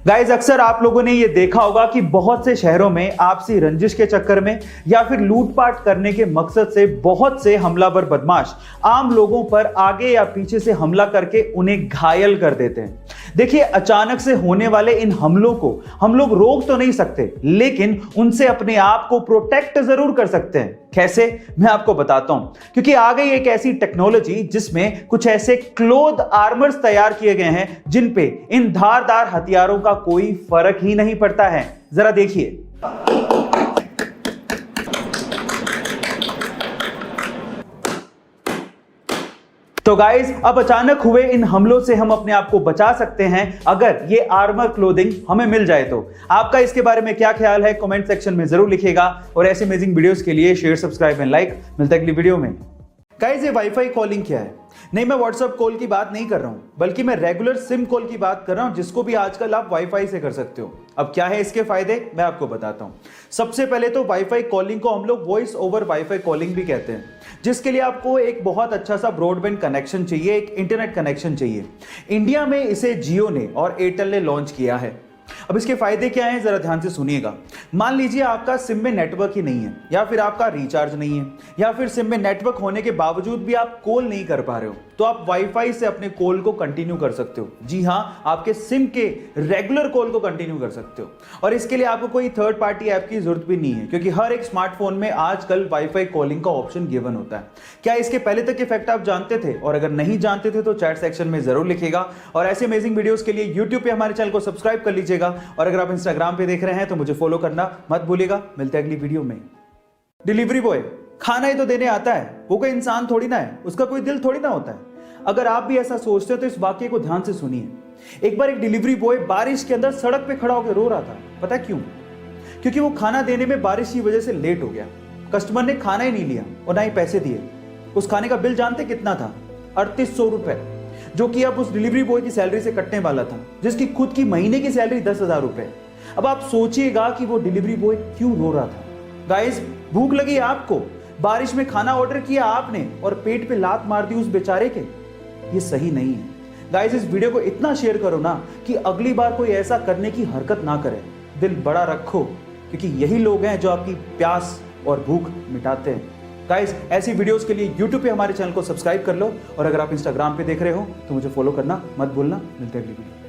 Guys अक्सर आप लोगों ने ये देखा होगा कि बहुत से शहरों में आपसी रंजिश के चक्कर में या फिर लूटपाट करने के मकसद से बहुत से हमलावर बदमाश आम लोगों पर आगे या पीछे से हमला करके उन्हें घायल कर देते हैं। देखिए, अचानक से होने वाले इन हमलों को हम लोग रोक तो नहीं सकते, लेकिन उनसे अपने आप को प्रोटेक्ट जरूर कर सकते हैं। कैसे, मैं आपको बताता हूं। क्योंकि आ गई एक ऐसी टेक्नोलॉजी जिसमें कुछ ऐसे क्लोथ आर्मर्स तैयार किए गए हैं जिन पे इन धारदार हथियारों का कोई फर्क ही नहीं पड़ता है। जरा देखिए। तो गाइस, अब अचानक हुए इन हमलों से हम अपने आप को बचा सकते हैं अगर ये आर्मर क्लोथिंग हमें मिल जाए तो। आपका इसके बारे में क्या ख्याल है, कमेंट सेक्शन में जरूर लिखिएगा। और ऐसे अमेजिंग वीडियोस के लिए शेयर, सब्सक्राइब एंड लाइक। मिलता है अगली वीडियो में। गाइस, ये वाईफाई कॉलिंग क्या है? नहीं, मैं व्हाट्सएप कॉल की बात नहीं कर रहा हूं, बल्कि मैं रेगुलर सिम कॉल की बात कर रहा हूं, जिसको भी आजकल आप वाईफाई से कर सकते हो। अब क्या है इसके फायदे, मैं आपको बताता हूं। सबसे पहले तो वाईफाई कॉलिंग को हम लोग वॉइस ओवर वाईफाई कॉलिंग भी कहते हैं, जिसके लिए आपको एक बहुत अच्छा सा ब्रॉडबैंड कनेक्शन चाहिए, एक इंटरनेट कनेक्शन चाहिए। इंडिया में इसे जियो ने और एयरटेल ने लॉन्च किया है। अब इसके फायदे क्या हैं, जरा ध्यान से सुनिएगा। मान लीजिए आपका सिम में नेटवर्क ही नहीं है, या फिर आपका रिचार्ज नहीं है, या फिर सिम में नेटवर्क होने के बावजूद भी आप कॉल नहीं कर पा रहे हो, तो आप वाईफाई से अपने कॉल को कंटिन्यू कर सकते हो। जी हां, आपके सिम के रेगुलर कॉल को कंटिन्यू कर सकते हो। और इसके लिए आपको कोई थर्ड पार्टी ऐप की जरूरत भी नहीं है, क्योंकि हर एक स्मार्टफोन में आजकल वाईफाई कॉलिंग का ऑप्शन गिवन होता है। क्या इसके पहले तक के फैक्ट आप जानते थे? और अगर नहीं जानते थे तो चैट सेक्शन में जरूर लिखिएगा। और ऐसे अमेजिंग वीडियोस के लिए यूट्यूब पे हमारे चैनल को सब्सक्राइब कर लीजिएगा। और अगर आप इंस्टाग्राम पे देख रहे हैं तो मुझे फॉलो करना मत भूलिएगा। मिलते हैं अगली वीडियो में। डिलीवरी बॉय खाना ही तो देने आता है, वो कोई इंसान थोड़ी ना है, उसका कोई दिल थोड़ी ना होता है। अगर आप भी ऐसा सोचते हो तो इस वाक्य को ध्यान से सुनिए। एक बार एक डिलीवरी बॉय बारिश के अंदर सड़क पे खड़ा होकर रो रहा था। पता क्यों? क्योंकि वो खाना देने में बारिश की वजह से लेट हो गया। कस्टमर ने खाना ही नहीं लिया और ना ही पैसे दिए। उस खाने का बिल जानते कितना था? 3800 रुपए, जो कि अब उस डिलीवरी बॉय की सैलरी से कटने वाला था, जिसकी खुद की महीने की सैलरी 10,000 रुपए। अब आप सोचिएगा कि वो डिलीवरी बॉय क्यों रो रहा था। गाइस, भूख लगी आपको, बारिश में खाना ऑर्डर किया आपने और पेट पे लात मार दी उस बेचारे के। ये सही नहीं है। गाइस, इस वीडियो को इतना शेयर करो ना कि अगली बार कोई ऐसा करने की हरकत ना करे। दिल बड़ा रखो, क्योंकि यही लोग हैं जो आपकी प्यास और भूख मिटाते हैं। गाइस, ऐसी वीडियोस के लिए यूट्यूब पे हमारे चैनल को सब्सक्राइब कर लो। और अगर आप इंस्टाग्राम पे देख रहे हो तो मुझे फॉलो करना मत भूलना। मिलते हैं अगली वीडियो।